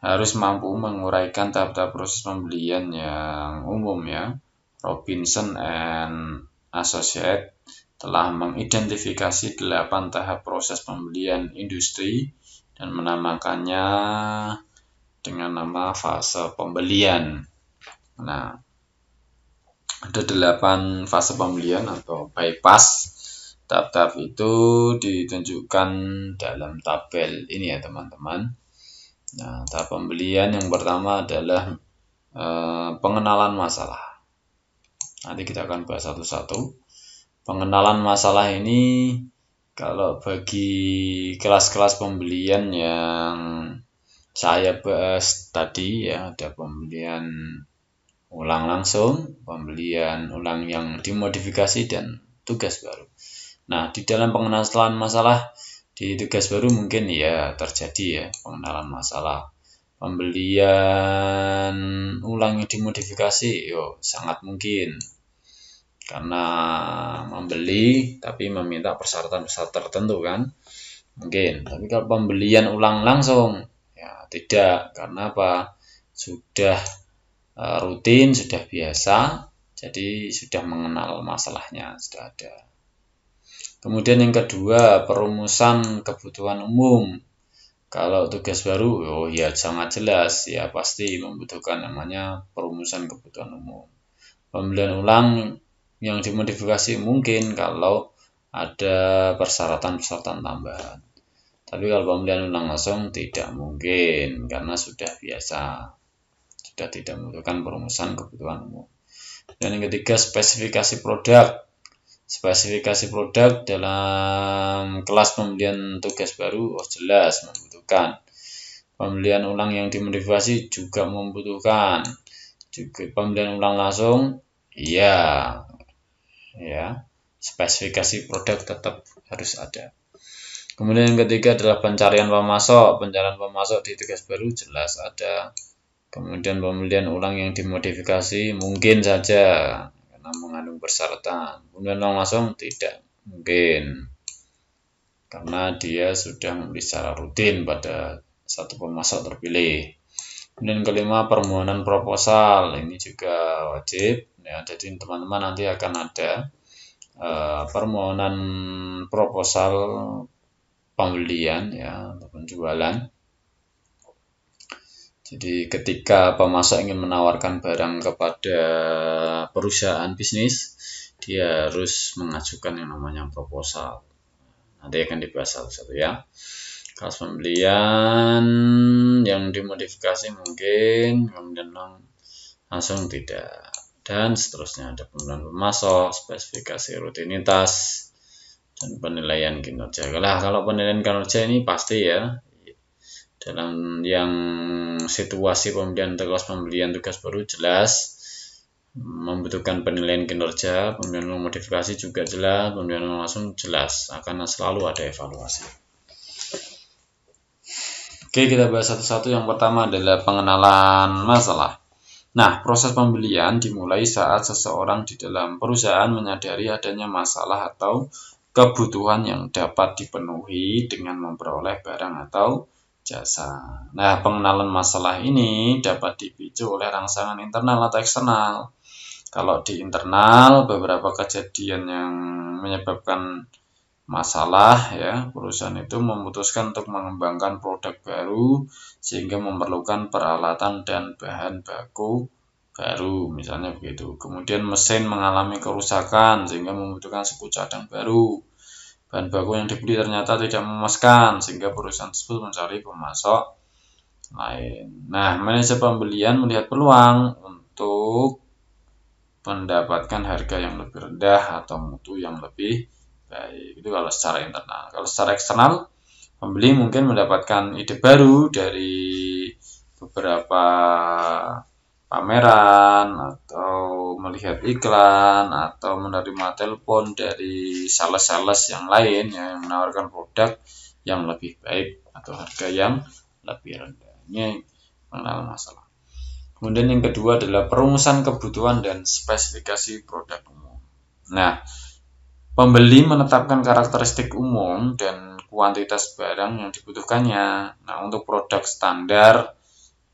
harus mampu menguraikan tahap-tahap proses pembelian yang umum, ya. Robinson and Associates telah mengidentifikasi 8 tahap proses pembelian industri dan menamakannya dengan nama fase pembelian. Nah, ada 8 fase pembelian atau bypass. Tahap-tahap itu ditunjukkan dalam tabel ini, ya teman-teman. Nah, tahap pembelian yang pertama adalah pengenalan masalah. Nanti kita akan bahas satu-satu. Pengenalan masalah ini kalau bagi kelas-kelas pembelian yang saya bahas tadi ya, ada pembelian ulang langsung, pembelian ulang yang dimodifikasi, dan tugas baru. Nah, di dalam pengenalan masalah di tugas baru mungkin ya terjadi ya pengenalan masalah. Pembelian ulang yang dimodifikasi, sangat mungkin. Karena membeli tapi meminta persyaratan-persyaratan tertentu kan, mungkin. Tapi kalau pembelian ulang langsung, ya tidak. Karena apa? Sudah rutin, sudah biasa, jadi sudah mengenal masalahnya, sudah ada. Kemudian yang kedua, perumusan kebutuhan umum. Kalau tugas baru, ya sangat jelas, ya pasti membutuhkan namanya perumusan kebutuhan umum. Pembelian ulang yang dimodifikasi mungkin kalau ada persyaratan-persyaratan tambahan. Tapi kalau pembelian ulang langsung tidak mungkin, karena sudah biasa, sudah tidak membutuhkan perumusan kebutuhan umum. Dan yang ketiga, spesifikasi produk. Spesifikasi produk dalam kelas pembelian tugas baru jelas membutuhkan. Pembelian ulang yang dimodifikasi juga membutuhkan. Juga pembelian ulang langsung, iya, ya. Spesifikasi produk tetap harus ada. Kemudian yang ketiga adalah pencarian pemasok. Pencarian pemasok di tugas baru jelas ada. Kemudian pembelian ulang yang dimodifikasi mungkin saja karena mengandung persyaratan. Kemudian ulang langsung tidak mungkin karena dia sudah membeli secara rutin pada satu pemasok terpilih. Kemudian kelima, permohonan proposal. Ini juga wajib ya, jadi teman-teman nanti akan ada permohonan proposal pembelian ya atau penjualan. Jadi ketika pemasok ingin menawarkan barang kepada perusahaan bisnis, dia harus mengajukan yang namanya proposal. Nanti akan dibahas satu-satu ya. Kelas pembelian yang dimodifikasi mungkin, kemudian langsung tidak, dan seterusnya. Ada pembelian pemasok, spesifikasi rutinitas, dan penilaian kinerja. Kalau penilaian kinerja ini pasti ya, dalam yang situasi pembelian kelas pembelian tugas baru jelas membutuhkan penilaian kinerja, pembelian modifikasi juga jelas, pembelian langsung jelas, akan selalu ada evaluasi. Oke, kita bahas satu-satu. Yang pertama adalah pengenalan masalah. Nah, proses pembelian dimulai saat seseorang di dalam perusahaan menyadari adanya masalah atau kebutuhan yang dapat dipenuhi dengan memperoleh barang atau jasa. Nah, pengenalan masalah ini dapat dipicu oleh rangsangan internal atau eksternal. Kalau di internal, beberapa kejadian yang menyebabkan masalah ya, perusahaan itu memutuskan untuk mengembangkan produk baru sehingga memerlukan peralatan dan bahan baku baru, misalnya begitu. Kemudian mesin mengalami kerusakan sehingga membutuhkan suku cadang baru. Bahan baku yang dibeli ternyata tidak memuaskan sehingga perusahaan tersebut mencari pemasok lain. Nah, manajer pembelian melihat peluang untuk mendapatkan harga yang lebih rendah atau mutu yang lebih baik. Itu kalau secara internal. Kalau secara eksternal, pembeli mungkin mendapatkan ide baru dari beberapa pameran atau melihat iklan atau menerima telepon dari sales-sales yang lain yang menawarkan produk yang lebih baik atau harga yang lebih rendah. Ini mengenal masalah. Kemudian yang kedua adalah perumusan kebutuhan dan spesifikasi produk umum. Nah, pembeli menetapkan karakteristik umum dan kuantitas barang yang dibutuhkannya. Nah, untuk produk standar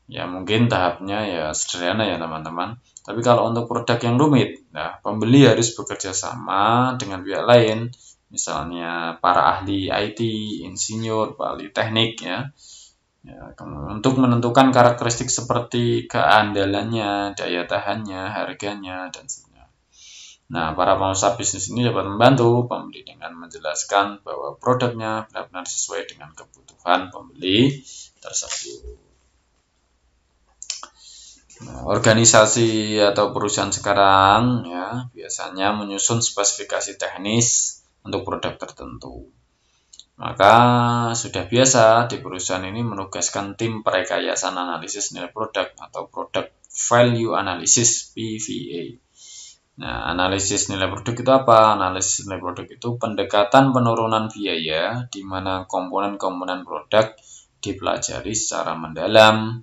ya mungkin tahapnya ya sederhana ya teman-teman. Tapi kalau untuk produk yang rumit, nah pembeli harus bekerja sama dengan pihak lain, misalnya para ahli IT, insinyur, ahli teknik ya, untuk menentukan karakteristik seperti keandalannya, daya tahannya, harganya, dan sebagainya. Nah, para pengusaha bisnis ini dapat membantu pembeli dengan menjelaskan bahwa produknya benar-benar sesuai dengan kebutuhan pembeli tersebut. Organisasi atau perusahaan sekarang ya biasanya menyusun spesifikasi teknis untuk produk tertentu. Maka sudah biasa di perusahaan ini menugaskan tim perekayasa analisis nilai produk atau product value analysis PVA. Nah, analisis nilai produk itu apa? Analisis nilai produk itu pendekatan penurunan biaya di mana komponen-komponen produk dipelajari secara mendalam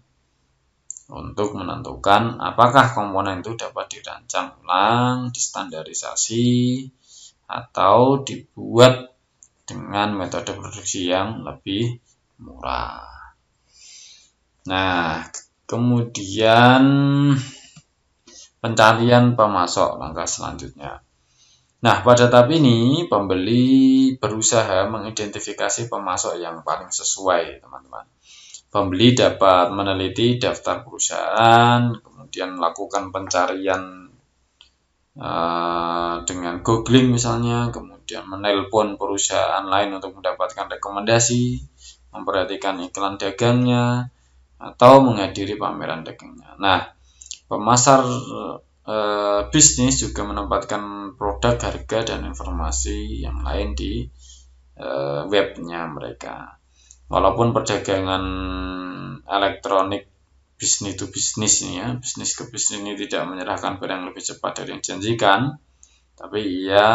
untuk menentukan apakah komponen itu dapat dirancang ulang, distandarisasi, atau dibuat dengan metode produksi yang lebih murah. Nah, kemudian pencarian pemasok langkah selanjutnya. Nah, pada tahap ini pembeli berusaha mengidentifikasi pemasok yang paling sesuai, teman-teman. Pembeli dapat meneliti daftar perusahaan, kemudian melakukan pencarian dengan googling misalnya, kemudian menelpon perusahaan lain untuk mendapatkan rekomendasi, memperhatikan iklan dagangnya, atau menghadiri pameran dagangnya. Nah, pemasar bisnis juga menempatkan produk, harga, dan informasi yang lain di webnya mereka. Walaupun perdagangan elektronik bisnis to bisnis ini ya, bisnis ke bisnis ini tidak menyerahkan barang lebih cepat dari yang dijanjikan, tapi ia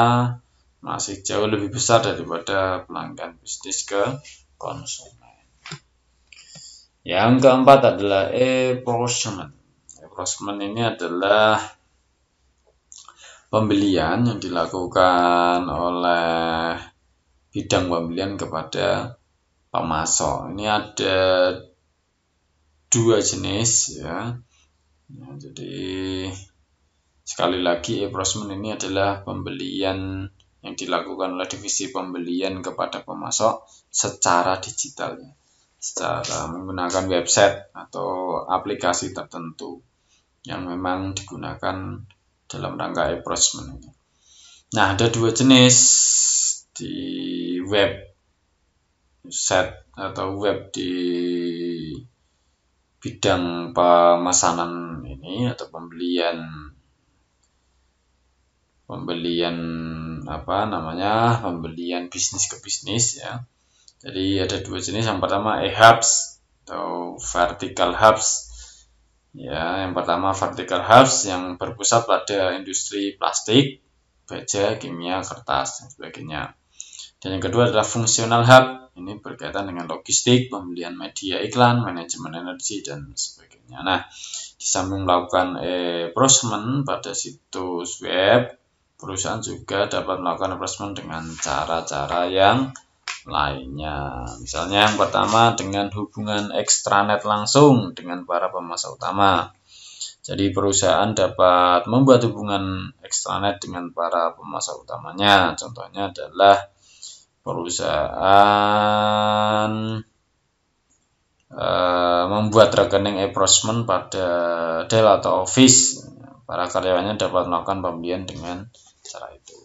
masih jauh lebih besar daripada pelanggan bisnis ke konsumen. Yang keempat adalah approachment. Approachment ini adalah pembelian yang dilakukan oleh bidang pembelian kepada pemasok. Ini ada dua jenis ya. Nah, jadi sekali lagi approachment ini adalah pembelian yang dilakukan oleh divisi pembelian kepada pemasok secara digital ya, secara menggunakan website atau aplikasi tertentu yang memang digunakan dalam rangka approachment ini. Nah, ada dua jenis di website atau web di bidang pemesanan ini atau pembelian bisnis ke bisnis ya. Jadi ada dua jenis. Yang pertama e-hubs atau vertical hubs. Ya, yang pertama vertical hubs yang berpusat pada industri plastik, baja, kimia, kertas dan sebagainya. Dan yang kedua adalah functional hub. Ini berkaitan dengan logistik, pembelian media iklan, manajemen energi dan sebagainya. Nah, di samping melakukan approachment pada situs web, perusahaan juga dapat melakukan approachment dengan cara-cara yang lainnya. Misalnya yang pertama dengan hubungan extranet langsung dengan para pemasok utama. Jadi perusahaan dapat membuat hubungan extranet dengan para pemasok utamanya. Contohnya adalah perusahaan membuat rekening approachment pada Dell atau Office. Para karyawannya dapat melakukan pembelian dengan cara itu.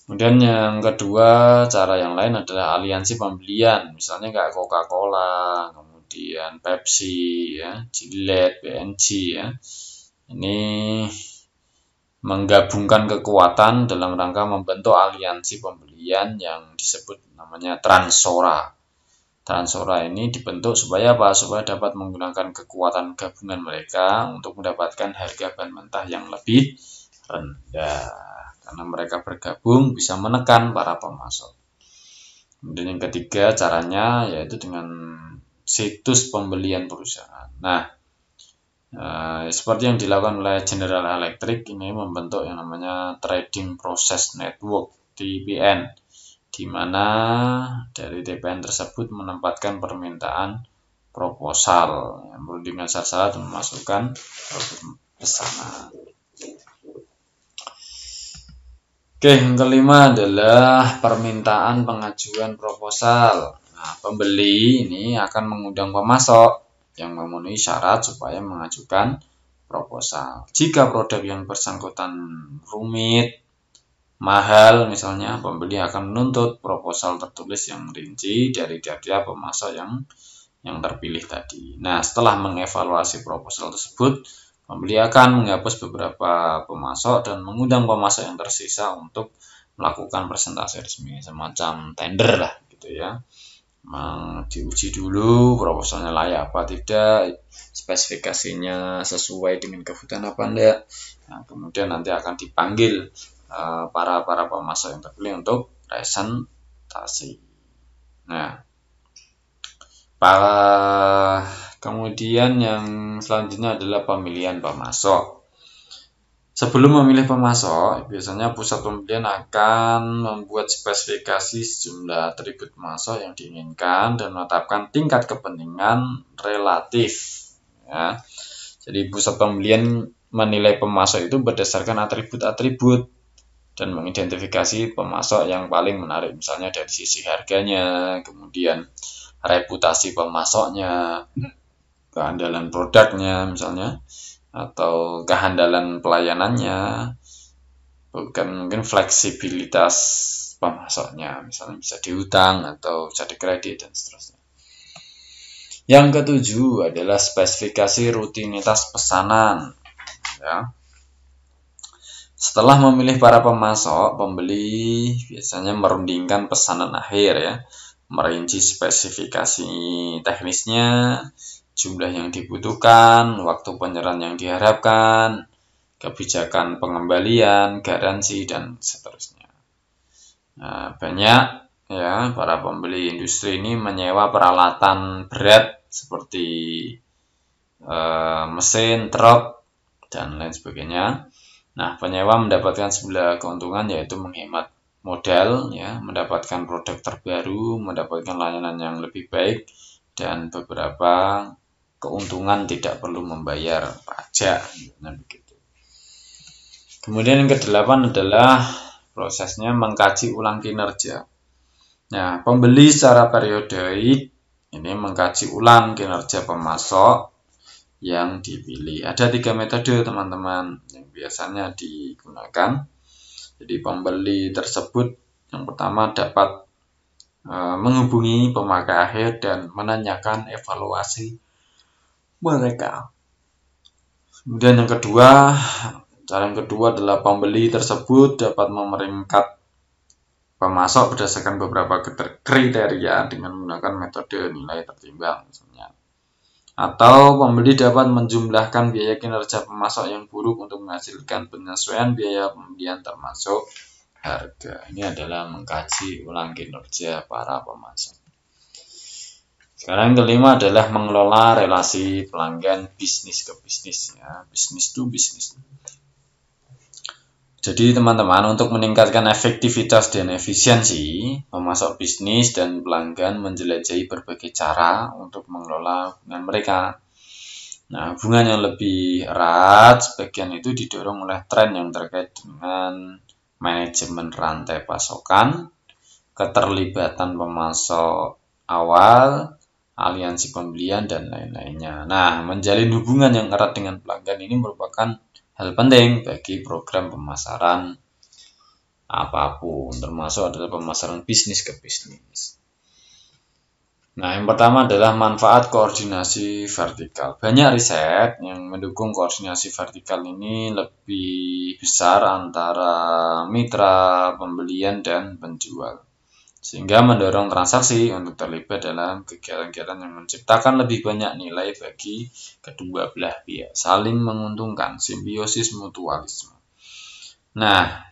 Kemudian yang kedua, cara yang lain adalah aliansi pembelian. Misalnya kayak Coca-Cola, kemudian Pepsi, ya, Gillette, B&G ya. Ini menggabungkan kekuatan dalam rangka membentuk aliansi pembelian yang disebut namanya Transora. Transora ini dibentuk supaya apa? Supaya dapat menggunakan kekuatan gabungan mereka untuk mendapatkan harga bahan mentah yang lebih rendah. Karena mereka bergabung bisa menekan para pemasok. Kemudian yang ketiga caranya yaitu dengan situs pembelian perusahaan. Nah, seperti yang dilakukan oleh General Electric ini membentuk yang namanya Trading Process Network (TPN), di mana dari TPN tersebut menempatkan permintaan proposal yang dengan syarat memasukkan pesanan. Oke, yang kelima adalah permintaan pengajuan proposal. Nah, pembeli ini akan mengundang pemasok yang memenuhi syarat supaya mengajukan proposal. Jika produk yang bersangkutan rumit, mahal misalnya, pembeli akan menuntut proposal tertulis yang rinci dari tiap-tiap pemasok yang yang terpilih tadi. Nah, setelah mengevaluasi proposal tersebut, pembeli akan menghapus beberapa pemasok dan mengundang pemasok yang tersisa untuk melakukan presentasi resmi, semacam tender lah gitu ya. Diuji dulu proposalnya layak apa tidak, spesifikasinya sesuai dengan kebutuhan apa enggak. Nah, kemudian nanti akan dipanggil para pemasok yang terpilih untuk presentasi. Nah, kemudian yang selanjutnya adalah pemilihan pemasok. Sebelum memilih pemasok, biasanya pusat pembelian akan membuat spesifikasi sejumlah atribut pemasok yang diinginkan dan menetapkan tingkat kepentingan relatif. Ya. Jadi pusat pembelian menilai pemasok itu berdasarkan atribut-atribut dan mengidentifikasi pemasok yang paling menarik, misalnya dari sisi harganya, kemudian reputasi pemasoknya, keandalan produknya misalnya, atau kehandalan pelayanannya, bukan mungkin fleksibilitas pemasoknya, misalnya bisa dihutang atau bisa dikredit dan seterusnya. Yang ketujuh adalah spesifikasi rutinitas pesanan. Ya. Setelah memilih para pemasok, pembeli biasanya merundingkan pesanan akhir ya, merinci spesifikasi teknisnya, jumlah yang dibutuhkan, waktu penyerahan yang diharapkan, kebijakan pengembalian, garansi, dan seterusnya. Nah, banyak ya para pembeli industri ini menyewa peralatan berat seperti mesin, truk, dan lain sebagainya. Nah, penyewa mendapatkan sebelah keuntungan yaitu menghemat modal, ya, mendapatkan produk terbaru, mendapatkan layanan yang lebih baik, dan beberapa keuntungan tidak perlu membayar pajak. Nah, begitu. Kemudian yang kedelapan adalah prosesnya mengkaji ulang kinerja. Nah, pembeli secara periodik ini mengkaji ulang kinerja pemasok yang dipilih. Ada 3 metode teman-teman yang biasanya digunakan. Jadi pembeli tersebut yang pertama dapat menghubungi pemakai akhir dan menanyakan evaluasi mereka. Kemudian yang kedua, cara yang kedua adalah pembeli tersebut dapat memeringkat pemasok berdasarkan beberapa kriteria dengan menggunakan metode nilai tertimbang misalnya. Atau pembeli dapat menjumlahkan biaya kinerja pemasok yang buruk untuk menghasilkan penyesuaian biaya pembelian termasuk harga. Ini adalah mengkaji ulang kinerja para pemasok. Sekarang yang kelima adalah mengelola relasi pelanggan bisnis ke bisnis, ya, bisnis to bisnis. Jadi teman-teman, untuk meningkatkan efektivitas dan efisiensi, pemasok bisnis dan pelanggan menjelajahi berbagai cara untuk mengelola hubungan mereka. Nah, hubungan yang lebih erat, sebagian itu didorong oleh tren yang terkait dengan manajemen rantai pasokan, keterlibatan pemasok awal, aliansi pembelian, dan lain-lainnya. Nah, menjalin hubungan yang erat dengan pelanggan ini merupakan hal penting bagi program pemasaran apapun, termasuk adalah pemasaran bisnis ke bisnis. Nah, yang pertama adalah manfaat koordinasi vertikal. Banyak riset yang mendukung koordinasi vertikal ini lebih besar antara mitra pembelian dan penjual, sehingga mendorong transaksi untuk terlibat dalam kegiatan-kegiatan yang menciptakan lebih banyak nilai bagi kedua belah pihak, saling menguntungkan, simbiosis mutualisme. Nah,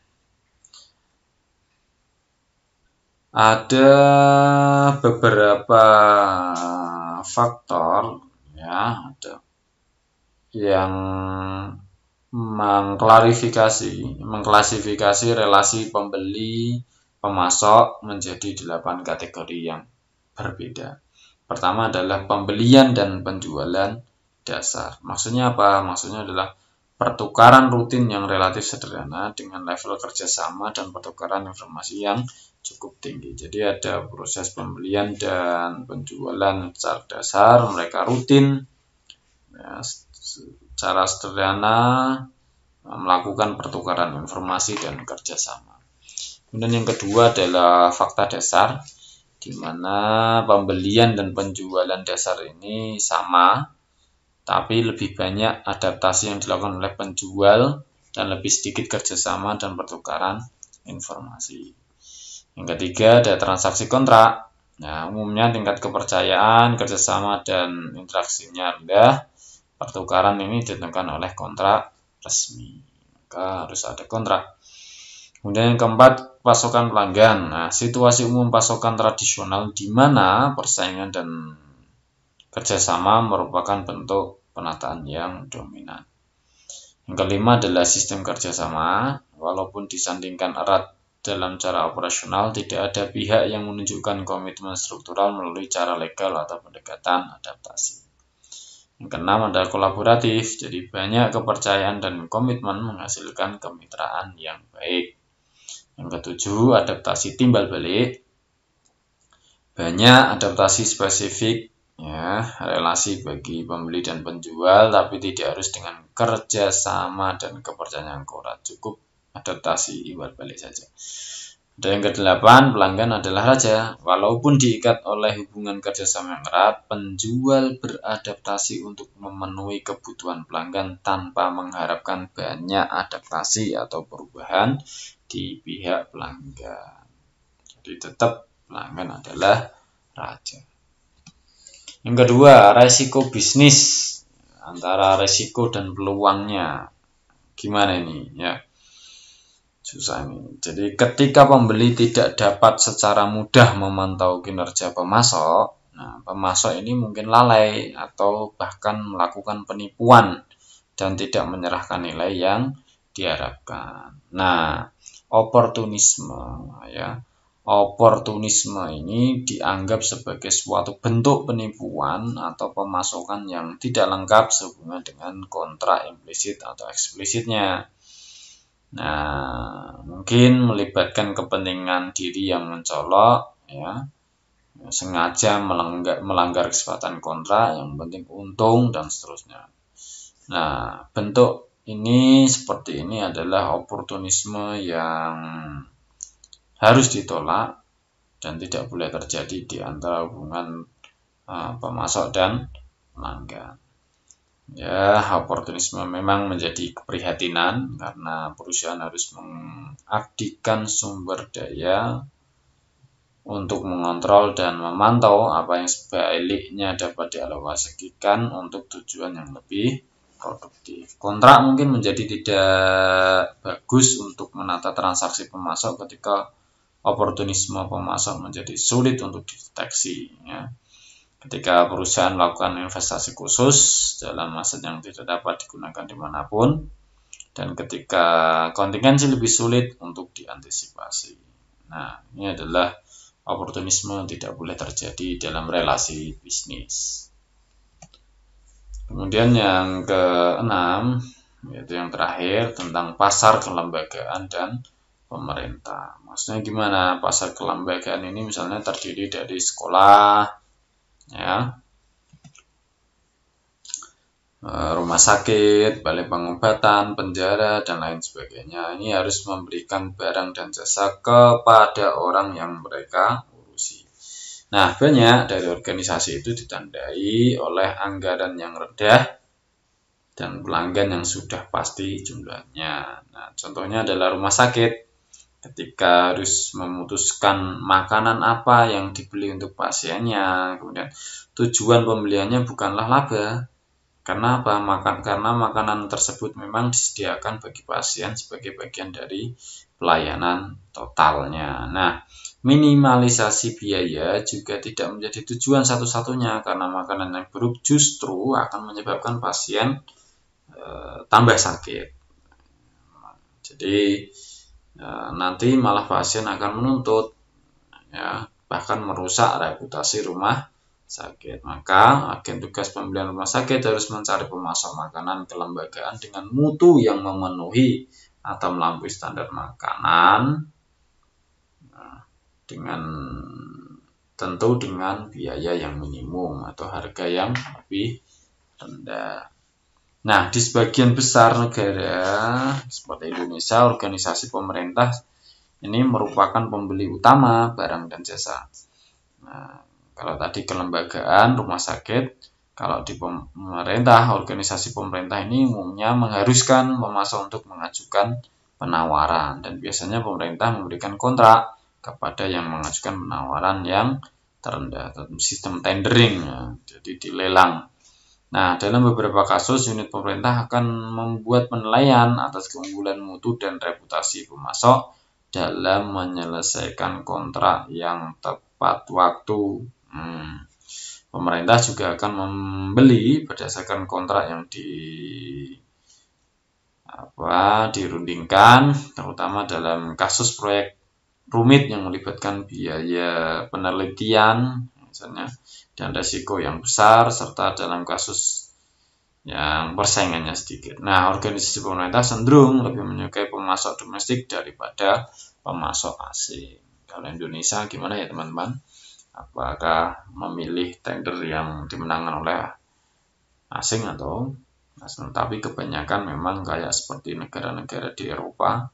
ada beberapa faktor ya, ada yang mengklasifikasi relasi pembeli pemasok menjadi 8 kategori yang berbeda. Pertama adalah pembelian dan penjualan dasar. Maksudnya apa? Maksudnya adalah pertukaran rutin yang relatif sederhana dengan level kerjasama dan pertukaran informasi yang cukup tinggi. Jadi ada proses pembelian dan penjualan secara dasar, mereka rutin, ya, secara sederhana melakukan pertukaran informasi dan kerjasama. Kemudian yang kedua adalah fakta dasar. di mana pembelian dan penjualan dasar ini sama, tapi lebih banyak adaptasi yang dilakukan oleh penjual dan lebih sedikit kerjasama dan pertukaran informasi. Yang ketiga ada transaksi kontrak. Nah, umumnya tingkat kepercayaan, kerjasama, dan interaksinya rendah. Pertukaran ini ditentukan oleh kontrak resmi. Maka harus ada kontrak. Kemudian yang keempat, pasokan pelanggan. Nah, situasi umum pasokan tradisional di mana persaingan dan kerjasama merupakan bentuk penataan yang dominan. Yang kelima adalah sistem kerjasama. Walaupun disandingkan erat dalam cara operasional, tidak ada pihak yang menunjukkan komitmen struktural melalui cara legal atau pendekatan adaptasi. Yang keenam adalah kolaboratif. Jadi banyak kepercayaan dan komitmen menghasilkan kemitraan yang baik. Yang ketujuh, adaptasi timbal balik. Banyak adaptasi spesifik, ya, relasi bagi pembeli dan penjual, tapi tidak harus dengan kerjasama dan kepercayaan yang kuat. Cukup adaptasi imbal balik saja. Dan yang kedelapan, pelanggan adalah raja. Walaupun diikat oleh hubungan kerjasama yang erat, penjual beradaptasi untuk memenuhi kebutuhan pelanggan tanpa mengharapkan banyak adaptasi atau perubahan di pihak pelanggan. Jadi tetap pelanggan adalah raja. Yang kedua, resiko bisnis. Antara resiko dan peluangnya. Gimana ini? Ya, susah ini. Jadi ketika pembeli tidak dapat secara mudah memantau kinerja pemasok, nah, pemasok ini mungkin lalai atau bahkan melakukan penipuan dan tidak menyerahkan nilai yang diharapkan. Nah, oportunisme, ya. Oportunisme ini dianggap sebagai suatu bentuk penipuan atau pemasokan yang tidak lengkap sehubungan dengan kontrak implisit atau eksplisitnya. Nah, mungkin melibatkan kepentingan diri yang mencolok, ya, sengaja melanggar kesepakatan kontrak, yang penting untung dan seterusnya. Nah, bentuk ini seperti ini adalah oportunisme yang harus ditolak dan tidak boleh terjadi di antara hubungan pemasok dan pelanggan. Ya, oportunisme memang menjadi keprihatinan karena perusahaan harus mengabdikan sumber daya untuk mengontrol dan memantau apa yang sebaliknya dapat dialokasikan untuk tujuan yang lebih produktif. Kontrak mungkin menjadi tidak bagus untuk menata transaksi pemasok ketika oportunisme pemasok menjadi sulit untuk dideteksi, ya. Ketika perusahaan melakukan investasi khusus dalam aset yang tidak dapat digunakan dimanapun, dan ketika kontingensi lebih sulit untuk diantisipasi. Nah, ini adalah oportunisme tidak boleh terjadi dalam relasi bisnis. Kemudian yang keenam, yaitu yang terakhir, tentang pasar kelembagaan dan pemerintah. Maksudnya gimana? Pasar kelembagaan ini misalnya terdiri dari sekolah, ya, rumah sakit, balai pengobatan, penjara, dan lain sebagainya. Ini harus memberikan barang dan jasa kepada orang yang mereka urusi. Nah, banyak dari organisasi itu ditandai oleh anggaran yang rendah dan pelanggan yang sudah pasti jumlahnya. Nah, contohnya adalah rumah sakit. Ketika harus memutuskan makanan apa yang dibeli untuk pasiennya, kemudian tujuan pembeliannya bukanlah laba. Karena apa? Karena makanan tersebut memang disediakan bagi pasien sebagai bagian dari pelayanan totalnya. Nah, minimalisasi biaya juga tidak menjadi tujuan satu-satunya karena makanan yang buruk justru akan menyebabkan pasien tambah sakit. Jadi nanti malah pasien akan menuntut, ya, bahkan merusak reputasi rumah sakit. Maka agen tugas pembelian rumah sakit harus mencari pemasok makanan kelembagaan dengan mutu yang memenuhi atau melampaui standar makanan, dengan tentu dengan biaya yang minimum atau harga yang lebih rendah. Nah, di sebagian besar negara seperti Indonesia, organisasi pemerintah ini merupakan pembeli utama barang dan jasa. Nah, kalau tadi kelembagaan, rumah sakit, kalau di pemerintah, organisasi pemerintah ini umumnya mengharuskan pemasok untuk mengajukan penawaran, dan biasanya pemerintah memberikan kontrak kepada yang mengajukan penawaran yang terendah, sistem tendering, ya, jadi dilelang. Nah, dalam beberapa kasus, unit pemerintah akan membuat penilaian atas keunggulan mutu dan reputasi pemasok dalam menyelesaikan kontrak yang tepat waktu. Pemerintah juga akan membeli berdasarkan kontrak yang dirundingkan, terutama dalam kasus proyek rumit yang melibatkan biaya penelitian, misalnya, dan risiko yang besar, serta dalam kasus yang persaingannya sedikit. Nah, organisasi pemerintah cenderung lebih menyukai pemasok domestik daripada pemasok asing. Kalau Indonesia gimana ya teman-teman? Apakah memilih tender yang dimenangkan oleh asing atau asing? Tapi kebanyakan memang kayak seperti negara-negara di Eropa,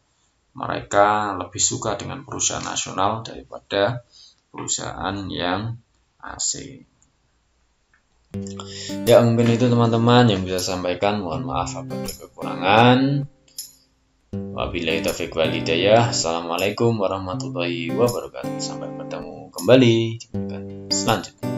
mereka lebih suka dengan perusahaan nasional daripada perusahaan yang asing. Ya, mungkin itu teman-teman yang bisa saya sampaikan. Mohon maaf apabila kekurangan. Wabillahi taufiq wal hidayah. Assalamualaikum warahmatullahi wabarakatuh. Sampai bertemu kembali di selanjutnya.